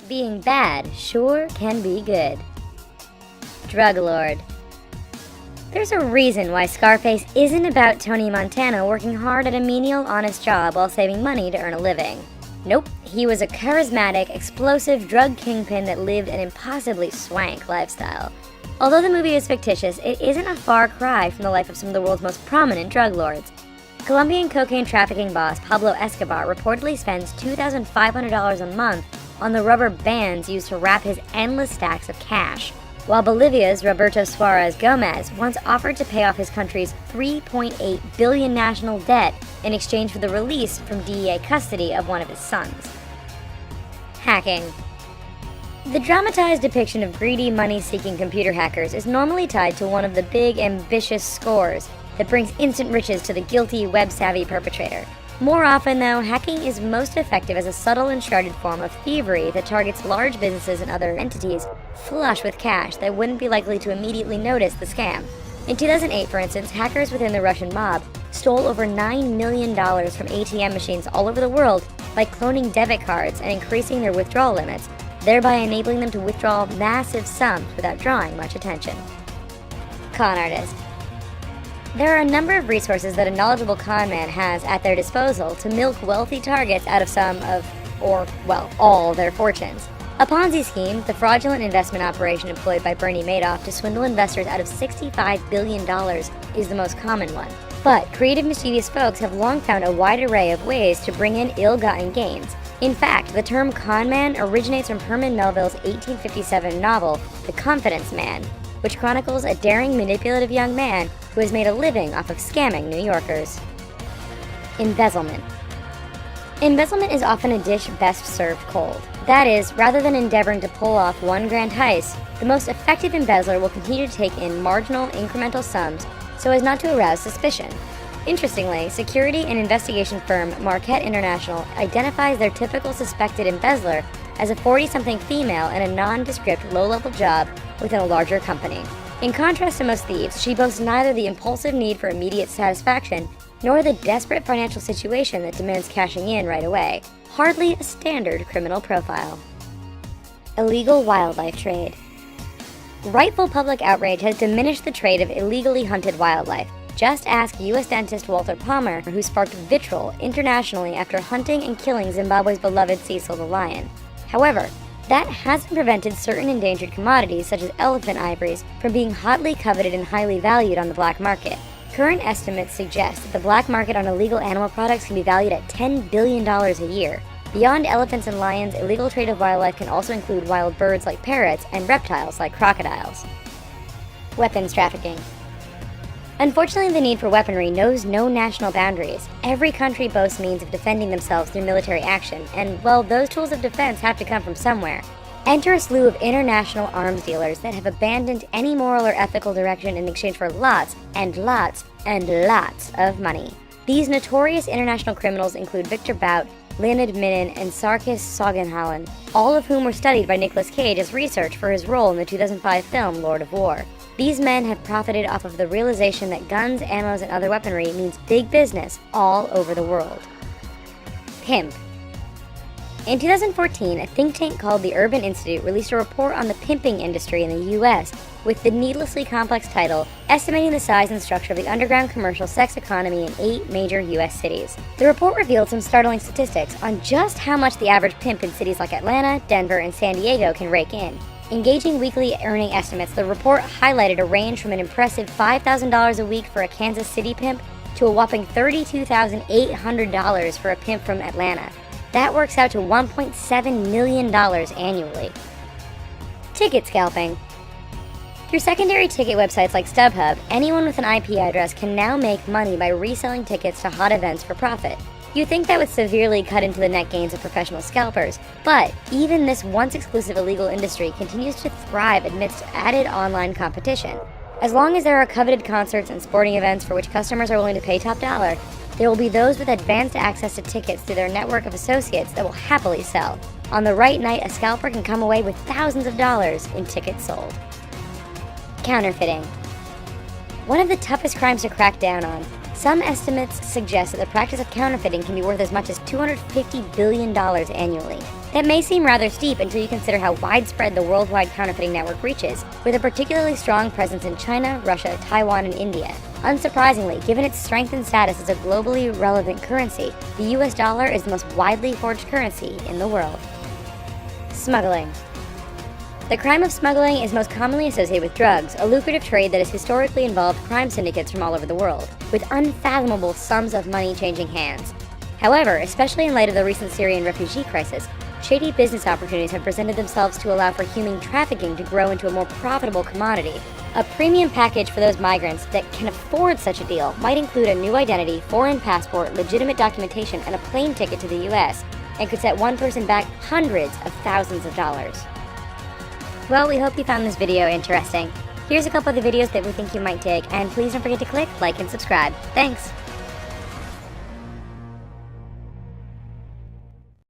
Being bad sure can be good. Drug lord. There's a reason why Scarface isn't about Tony Montana working hard at a menial, honest job while saving money to earn a living. Nope, he was a charismatic, explosive drug kingpin that lived an impossibly swank lifestyle. Although the movie is fictitious, it isn't a far cry from the life of some of the world's most prominent drug lords. Colombian cocaine trafficking boss Pablo Escobar reportedly spends $2,500 a month on the rubber bands used to wrap his endless stacks of cash, while Bolivia's Roberto Suarez Gomez once offered to pay off his country's $3.8 billion national debt in exchange for the release from DEA custody of one of his sons. Hacking. The dramatized depiction of greedy, money-seeking computer hackers is normally tied to one of the big, ambitious scores that brings instant riches to the guilty, web-savvy perpetrator. More often, though, hacking is most effective as a subtle and shrouded form of thievery that targets large businesses and other entities flush with cash that wouldn't be likely to immediately notice the scam. In 2008, for instance, hackers within the Russian mob stole over $9 million from ATM machines all over the world by cloning debit cards and increasing their withdrawal limits, thereby enabling them to withdraw massive sums without drawing much attention. Con artist. There are a number of resources that a knowledgeable con man has at their disposal to milk wealthy targets out of some of, or, well, all their fortunes. A Ponzi scheme, the fraudulent investment operation employed by Bernie Madoff to swindle investors out of $65 billion, is the most common one. But creative, mischievous folks have long found a wide array of ways to bring in ill-gotten gains. In fact, the term con man originates from Herman Melville's 1857 novel, The Confidence Man, which chronicles a daring, manipulative young man who has made a living off of scamming New Yorkers. Embezzlement. Embezzlement is often a dish best served cold. That is, rather than endeavoring to pull off one grand heist, the most effective embezzler will continue to take in marginal, incremental sums so as not to arouse suspicion. Interestingly, security and investigation firm Marquette International identifies their typical suspected embezzler as a 40-something female in a nondescript, low-level job within a larger company. In contrast to most thieves, she boasts neither the impulsive need for immediate satisfaction nor the desperate financial situation that demands cashing in right away. Hardly a standard criminal profile. Illegal wildlife trade. Rightful public outrage has diminished the trade of illegally hunted wildlife. Just ask U.S. dentist Walter Palmer, who sparked vitriol internationally after hunting and killing Zimbabwe's beloved Cecil the lion. However, that hasn't prevented certain endangered commodities, such as elephant ivories, from being hotly coveted and highly valued on the black market. Current estimates suggest that the black market on illegal animal products can be valued at $10 billion a year. Beyond elephants and lions, illegal trade of wildlife can also include wild birds like parrots and reptiles like crocodiles. Weapons trafficking. Unfortunately, the need for weaponry knows no national boundaries. Every country boasts means of defending themselves through military action, and, well, those tools of defense have to come from somewhere. Enter a slew of international arms dealers that have abandoned any moral or ethical direction in exchange for lots and lots and lots of money. These notorious international criminals include Victor Bout, Leonid Minin, and Sarkis Saugenhallen, all of whom were studied by Nicolas Cage as research for his role in the 2005 film Lord of War. These men have profited off of the realization that guns, ammos, and other weaponry means big business all over the world. Pimp. In 2014, a think tank called the Urban Institute released a report on the pimping industry in the U.S. with the needlessly complex title, Estimating the Size and Structure of the Underground Commercial Sex Economy in 8 Major U.S. Cities. The report revealed some startling statistics on just how much the average pimp in cities like Atlanta, Denver, and San Diego can rake in. Engaging weekly earning estimates, the report highlighted a range from an impressive $5,000 a week for a Kansas City pimp to a whopping $32,800 for a pimp from Atlanta. That works out to $1.7 million annually. Ticket scalping. Through secondary ticket websites like StubHub, anyone with an IP address can now make money by reselling tickets to hot events for profit. You'd think that would severely cut into the net gains of professional scalpers, but even this once exclusive illegal industry continues to thrive amidst added online competition. As long as there are coveted concerts and sporting events for which customers are willing to pay top dollar, there will be those with advanced access to tickets through their network of associates that will happily sell. On the right night, a scalper can come away with thousands of dollars in tickets sold. Counterfeiting. One of the toughest crimes to crack down on. Some estimates suggest that the practice of counterfeiting can be worth as much as $250 billion annually. That may seem rather steep until you consider how widespread the worldwide counterfeiting network reaches, with a particularly strong presence in China, Russia, Taiwan, and India. Unsurprisingly, given its strength and status as a globally relevant currency, the US dollar is the most widely forged currency in the world. Smuggling. The crime of smuggling is most commonly associated with drugs, a lucrative trade that has historically involved crime syndicates from all over the world, with unfathomable sums of money changing hands. However, especially in light of the recent Syrian refugee crisis, shady business opportunities have presented themselves to allow for human trafficking to grow into a more profitable commodity. A premium package for those migrants that can afford such a deal might include a new identity, foreign passport, legitimate documentation, and a plane ticket to the US, and could set one person back hundreds of thousands of dollars. Well, we hope you found this video interesting. Here's a couple of the videos that we think you might dig, and please don't forget to click like and subscribe. Thanks!